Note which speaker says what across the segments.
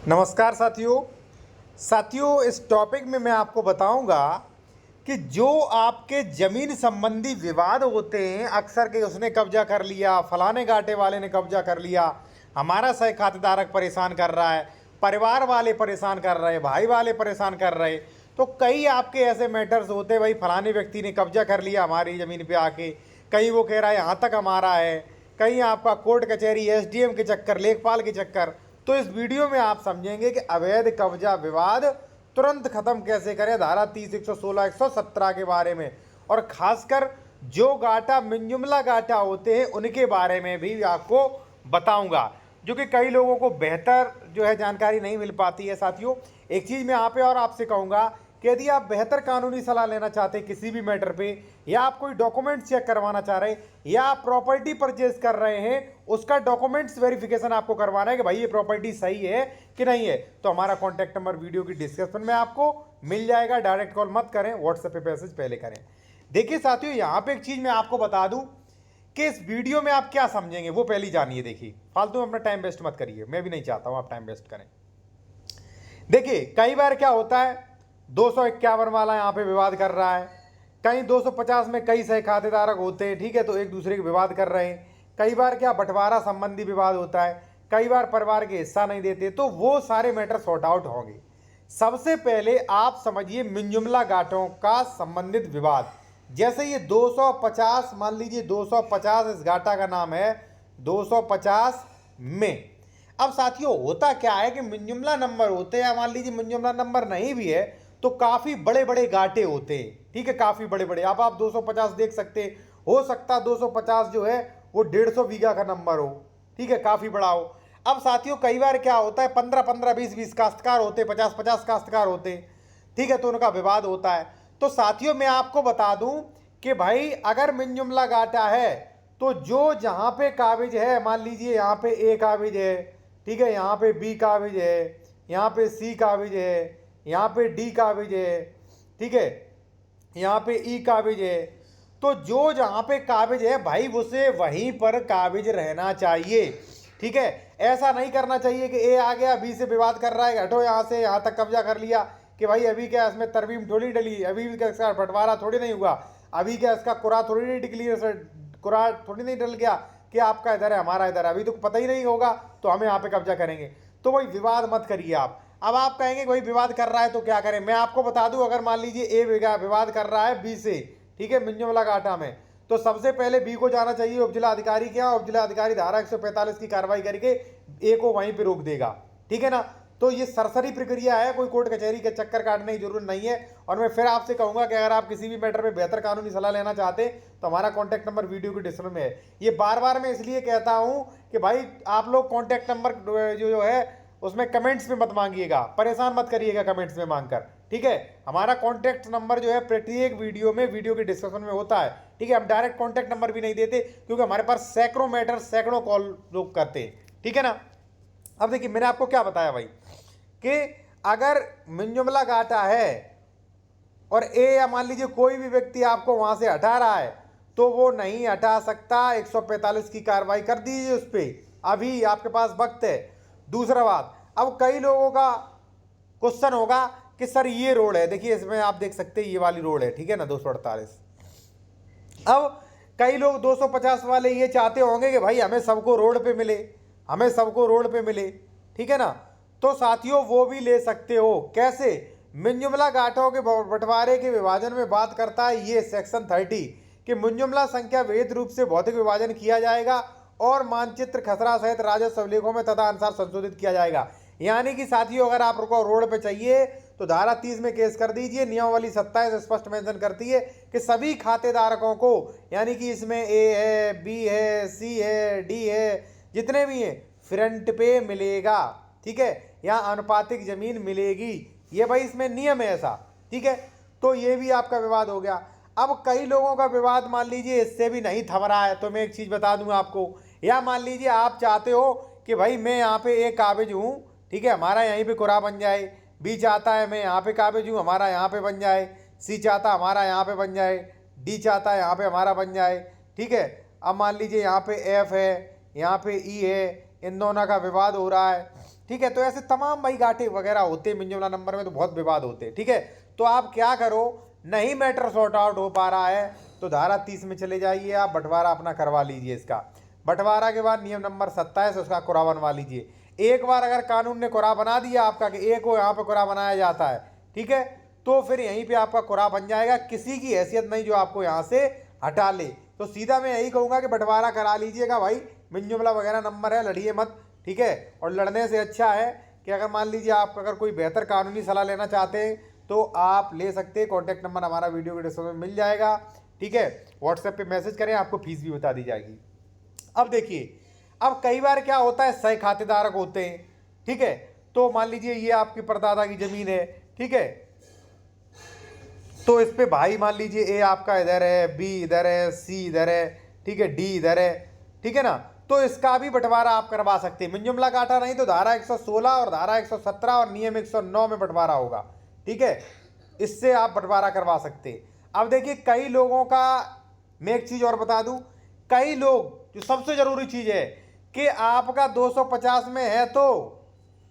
Speaker 1: नमस्कार साथियों इस टॉपिक में मैं आपको बताऊंगा कि जो आपके ज़मीन संबंधी विवाद होते हैं अक्सर के उसने कब्जा कर लिया, फलाने घाटे वाले ने कब्जा कर लिया, हमारा सह खातेदारक परेशान कर रहा है, परिवार वाले परेशान कर रहे, भाई वाले परेशान कर रहे। तो कई आपके ऐसे मैटर्स होते भाई, फलाने व्यक्ति ने कब्जा कर लिया हमारी ज़मीन पे आके, कहीं वो कह रहा है यहाँ तक हमारा है, कहीं आपका कोर्ट कचहरी एसडीएम के चक्कर, लेखपाल के चक्कर। तो इस वीडियो में आप समझेंगे कि अवैध कब्जा विवाद तुरंत खत्म कैसे करें, धारा 30, 116, 117 के बारे में, और खासकर जो गाटा मिंजुमला गाटा होते हैं उनके बारे में भी आपको बताऊंगा, जो कि कई लोगों को बेहतर जो है जानकारी नहीं मिल पाती है। साथियों एक चीज़ मैं यहाँ पे और आपसे कहूँगा कि यदि आप बेहतर कानूनी सलाह लेना चाहते हैं किसी भी मैटर पे, या आप कोई डॉक्यूमेंट्स चेक करवाना चाह रहे हैं, या आप प्रॉपर्टी परचेज कर रहे हैं, उसका डॉक्यूमेंट्स वेरिफिकेशन आपको करवाना है कि भाई ये प्रॉपर्टी सही है कि नहीं है, तो हमारा कॉन्टैक्ट नंबर वीडियो की डिस्क्रिप्शन में आपको मिल जाएगा। डायरेक्ट कॉल मत करें, व्हाट्सएप पे मैसेज पहले करें। देखिए साथियों, यहाँ पे एक चीज़ मैं आपको बता दूँ कि इस वीडियो में आप क्या समझेंगे वो पहले जानिए। देखिए फालतू में अपना टाइम वेस्ट मत करिए, मैं भी नहीं चाहता हूँ आप टाइम वेस्ट करें। देखिए कई बार क्या होता है, 251 वाला यहाँ पे विवाद कर रहा है, कहीं 250 में कई सह खातेदारक होते हैं, ठीक है, तो एक दूसरे के विवाद कर रहे हैं। कई बार क्या बंटवारा संबंधी विवाद होता है, कई बार परिवार के हिस्सा नहीं देते, तो वो सारे मैटर सॉर्ट आउट होंगे। सबसे पहले आप समझिए मिंजुमला गांठों का संबंधित विवाद। जैसे ये 250, मान लीजिए 250 इस गाटा का नाम है, 250 में। अब साथियों होता क्या है कि मिंजुमला नंबर होते हैं, मान लीजिए मिंजुमला नंबर नहीं भी है तो काफी बड़े बड़े गाटे होते हैं, ठीक है, काफी बड़े बड़े। अब आप 250 देख सकते हैं, हो सकता 250 जो है वो 150 बीघा का नंबर हो, ठीक है, काफी बड़ा हो। अब साथियों कई बार क्या होता है, 15-15, 20-20 काश्तकार होते, 50-50 काश्तकार होते, ठीक है, तो उनका विवाद होता है। तो साथियों मैं आपको बता दूं कि भाई अगर मिंजुमला गाटा है तो जो जहां पे काबिज है, मान लीजिए यहाँ पे ए काबिज है, ठीक है, यहाँ पे बी काबिज है, यहाँ पे सी काबिज है, यहाँ पे डी काबिज है, ठीक है, यहाँ पे ई काबिज है। तो जो जहाँ पे काबिज है भाई उसे वहीं पर काबिज रहना चाहिए, ठीक है। ऐसा नहीं करना चाहिए कि ए आ गया बी से विवाद कर रहा है, हटो यहाँ से, यहाँ तक कब्जा कर लिया, कि भाई अभी क्या इसमें तरमीम थोड़ी डली, अभी क्या इसका बंटवारा थोड़ी नहीं हुआ, अभी क्या इसका कुरा थोड़ी नहीं डिक्लियर, कुरा थोड़ी नहीं डल गया कि आपका इधर है हमारा इधर, अभी तो पता ही नहीं होगा तो हम यहाँ पे कब्जा करेंगे। तो वही विवाद मत करिए आप। अब आप कहेंगे कोई विवाद कर रहा है तो क्या करें, मैं आपको बता दूं, अगर मान लीजिए ए विवाद कर रहा है बी से, ठीक है, मिंजुमला गाटा में, तो सबसे पहले बी को जाना चाहिए उपजिला अधिकारी के यहाँ, उपजिला अधिकारी धारा 145 की कार्रवाई करके ए को वहीं पे रोक देगा, ठीक है ना। तो ये सरसरी प्रक्रिया है, कोई कोर्ट कचहरी के चक्कर काटने की जरूरत नहीं है। और मैं फिर आपसे कहूंगा कि अगर आप किसी भी मैटर में बेहतर कानूनी सलाह लेना चाहते हैं तो हमारा कॉन्टैक्ट नंबर वीडियो के डिस्क्रिप्शन में है। ये बार बार मैं इसलिए कहता हूं कि भाई आप लोग कॉन्टैक्ट नंबर जो है उसमें कमेंट्स में मत मांगिएगा, परेशान मत करिएगा कमेंट्स में मांगकर, ठीक है। हमारा कॉन्टैक्ट नंबर जो है प्रत्येक वीडियो में वीडियो के डिस्क्रिप्शन में होता है, ठीक है। हम डायरेक्ट कॉन्टैक्ट नंबर भी नहीं देते क्योंकि हमारे पास सैकड़ों मैटर, सैकड़ों कॉल लोग करते हैं, ठीक है ना। अब देखिए मैंने आपको क्या बताया भाई कि अगर मिंजुमला गाटा है और ए या मान लीजिए कोई भी व्यक्ति आपको वहां से हटा रहा है तो वो नहीं हटा सकता, 145 की कार्रवाई कर दीजिए उस पर, अभी आपके पास वक्त है। दूसरा बात, अब कई लोगों का क्वेश्चन होगा कि सर ये रोड है, देखिए इसमें आप देख सकते हैं ये वाली रोड है, ठीक है ना, 248। अब कई लोग 250 वाले ये चाहते होंगे कि भाई हमें सबको रोड पे मिले, हमें सबको रोड पे मिले, ठीक है ना। तो साथियों वो भी ले सकते हो, कैसे, मिंजुमला गाठों के बंटवारे के विभाजन में बात करता है ये सेक्शन 30 कि मिंजुमला संख्या विहित रूप से भौतिक विभाजन किया जाएगा और मानचित्र खसरा सहित राजस्व अभिलेखों में तथा अनुसार संशोधित किया जाएगा। यानी कि साथियों अगर आपको रोड पे चाहिए तो धारा 30 में केस कर दीजिए। नियमावली 27 स्पष्ट मेंशन करती है कि सभी खातेदारकों को, यानी कि इसमें ए है, बी है, सी है, डी है, जितने भी हैं, फ्रंट पे मिलेगा, ठीक है, यहाँ अनुपातिक जमीन मिलेगी, ये भाई इसमें नियम है ऐसा, ठीक है। तो ये भी आपका विवाद हो गया। अब कई लोगों का विवाद मान लीजिए इससे भी नहीं थम रहा है, तो मैं एक चीज़ बता दूंगा आपको, या मान लीजिए आप चाहते हो कि भाई मैं यहाँ पे एक काबिज हूँ, ठीक है, हमारा यहीं पे कुरा बन जाए, बी चाहता है मैं यहाँ पे काबिज हूँ, हमारा यहाँ पे बन जाए, सी चाहता हमारा यहाँ पे बन जाए, डी चाहता है यहाँ पे हमारा बन जाए, ठीक है। अब मान लीजिए यहाँ पे एफ है, यहाँ पे ई है, इन दोनों का विवाद हो रहा है, ठीक है। तो ऐसे तमाम भाई गाठे वगैरह होते हैं मिंजो वाला नंबर में, तो बहुत विवाद होते हैं, ठीक है। तो आप क्या करो, नहीं मैटर सॉर्ट आउट हो पा रहा है तो धारा 30 में चले जाइए, आप बंटवारा अपना करवा लीजिए। इसका बंटवारा के बाद नियम नंबर 27 उसका कुरा बनवा लीजिए। एक बार अगर कानून ने कुरा बना दिया आपका कि एक को यहाँ पे कुरा बनाया जाता है, ठीक है, तो फिर यहीं पे आपका कुरा बन जाएगा, किसी की हैसियत नहीं जो आपको यहाँ से हटा ले। तो सीधा मैं यही कहूँगा कि बंटवारा करा लीजिएगा भाई, मिंजुमला वगैरह नंबर है, लड़िए मत, ठीक है। और लड़ने से अच्छा है कि अगर मान लीजिए आप अगर कोई बेहतर कानूनी सलाह लेना चाहते हैं तो आप ले सकते हैं। कॉन्टैक्ट नंबर हमारा वीडियो के डिस्क्रिप्शन में मिल जाएगा, ठीक है। व्हाट्सएप पे मैसेज करें, आपको फीस भी बता दी जाएगी। अब देखिए, अब कई बार क्या होता है, सह खातेदारक होते हैं, ठीक है। तो मान लीजिए ये आपकी परदादा की जमीन है, ठीक है, तो इस पे भाई मान लीजिए ए आपका इधर है, बी इधर है, सी इधर है, ठीक है, डी इधर है, ठीक है ना। तो इसका भी बंटवारा आप करवा सकते हैं। मिंजुमला काटा नहीं तो धारा 116 और धारा 117 और नियम 109 में बंटवारा होगा, ठीक है। इससे आप बंटवारा करवा सकते हैं। अब देखिए, कई लोगों का, मैं एक चीज और बता दूं, कई लोग, जो सबसे जरूरी चीज है कि आपका 250 में है तो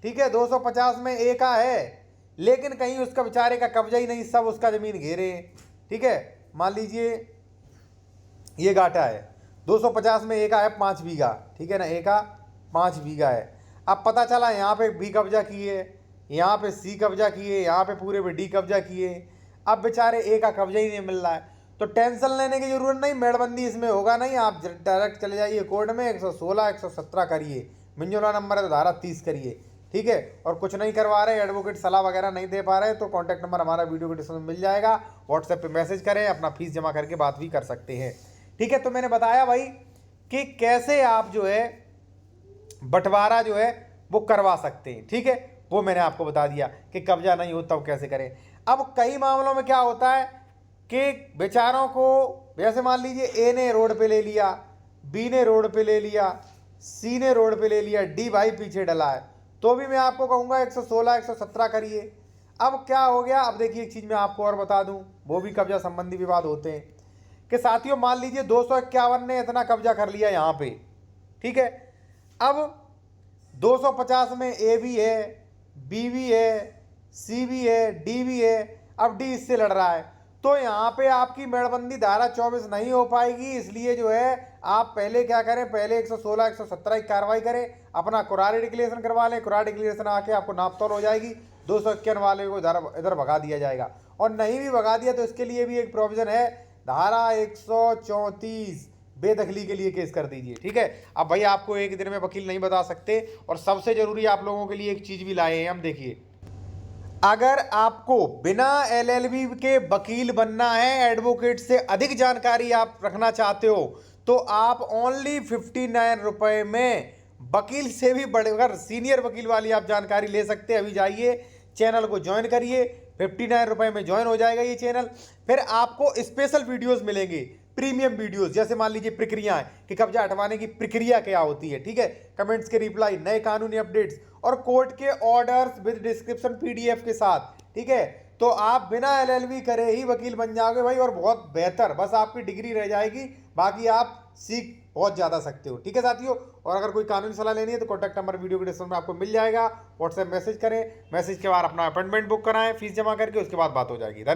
Speaker 1: ठीक है, 250 में ए का है, लेकिन कहीं उसका बेचारे का कब्जा ही नहीं, सब उसका जमीन घेरे, ठीक है। मान लीजिए ये गाटा है, 250 में ए का है 5 बीघा, ठीक है ना, ए का 5 बीघा है। अब पता चला यहाँ पे बी कब्जा किए, यहाँ पे सी कब्जा किए, यहाँ पे पूरे पे डी कब्जा किए, अब बेचारे ए का कब्जा ही नहीं मिल रहा है। तो टेंशन लेने की जरूरत नहीं, मेड़बंदी इसमें होगा नहीं, आप डायरेक्ट चले जाइए कोर्ट में, 116 117 करिए, मिंजुला नंबर है तो धारा 30 करिए, ठीक है। और कुछ नहीं करवा रहे, एडवोकेट सलाह वगैरह नहीं दे पा रहे, तो कॉन्टैक्ट नंबर हमारा वीडियो के डिस्क्रिप्शन में मिल जाएगा, व्हाट्सएप पे मैसेज करें, अपना फीस जमा करके बात भी कर सकते हैं, ठीक है। तो मैंने बताया भाई कि कैसे आप जो है बंटवारा जो है वो करवा सकते हैं, ठीक है। वो मैंने आपको बता दिया कि कब्जा नहीं हो तब कैसे करें। अब कई मामलों में क्या होता है कि बेचारों को, जैसे मान लीजिए ए ने रोड पे ले लिया, बी ने रोड पे ले लिया, सी ने रोड पे ले लिया, डी भाई पीछे डला है, तो भी मैं आपको कहूँगा 116 117 करिए। अब क्या हो गया, अब देखिए एक चीज़ मैं आपको और बता दूं, वो भी कब्जा संबंधी विवाद होते हैं कि साथियों, मान लीजिए 251 ने इतना कब्जा कर लिया यहाँ पे, ठीक है। अब 250 में ए भी है, बी भी है, सी भी है, डी भी है, अब डी इससे लड़ रहा है, तो यहाँ पे आपकी मेड़बंदी धारा 24 नहीं हो पाएगी। इसलिए जो है आप पहले क्या करें, पहले 116 117 की कार्रवाई करें, अपना कुरारी डिक्लेरेशन करवा लें, कुरारी डिक्लेरेशन आके आपको नापतोल हो जाएगी, 251 वाले को इधर भगा दिया जाएगा। और नहीं भी भगा दिया तो इसके लिए भी एक प्रोविजन है, धारा 134 बेदखली के लिए केस कर दीजिए, ठीक है। अब भाई आपको एक दिन में वकील नहीं बता सकते, और सबसे जरूरी आप लोगों के लिए एक चीज भी लाए हैं हम, देखिए, अगर आपको बिना एलएलबी के वकील बनना है, एडवोकेट से अधिक जानकारी आप रखना चाहते हो, तो आप ओनली 59 रुपए में वकील से भी बढ़कर सीनियर वकील वाली आप जानकारी ले सकते हैं। अभी जाइए चैनल को ज्वाइन करिए, 59 रुपए में ज्वाइन हो जाएगा ये चैनल। फिर आपको स्पेशल वीडियोस मिलेंगे, प्रीमियम वीडियोस, जैसे मान लीजिए प्रक्रियाएं कि कब्जा हटवाने की प्रक्रिया क्या होती है, ठीक है, कमेंट्स के रिप्लाई, नए कानूनी अपडेट्स और कोर्ट के ऑर्डर्स विद डिस्क्रिप्शन पीडीएफ के साथ, ठीक है। तो आप बिना एलएलबी करे ही वकील बन जाओगे भाई, और बहुत बेहतर, बस आपकी डिग्री रह जाएगी, बाकी आप सीख बहुत ज़्यादा सकते हो, ठीक है साथियों। और अगर कोई कानूनी सलाह लेनी है तो कॉन्टैक्ट नंबर वीडियो के डिस्क्रिप्शन में आपको मिल जाएगा, व्हाट्सएप मैसेज करें, मैसेज के बाद अपना अपॉइंटमेंट बुक कराएं, फीस जमा करके, उसके बाद बात हो जाएगी। धन्यवाद।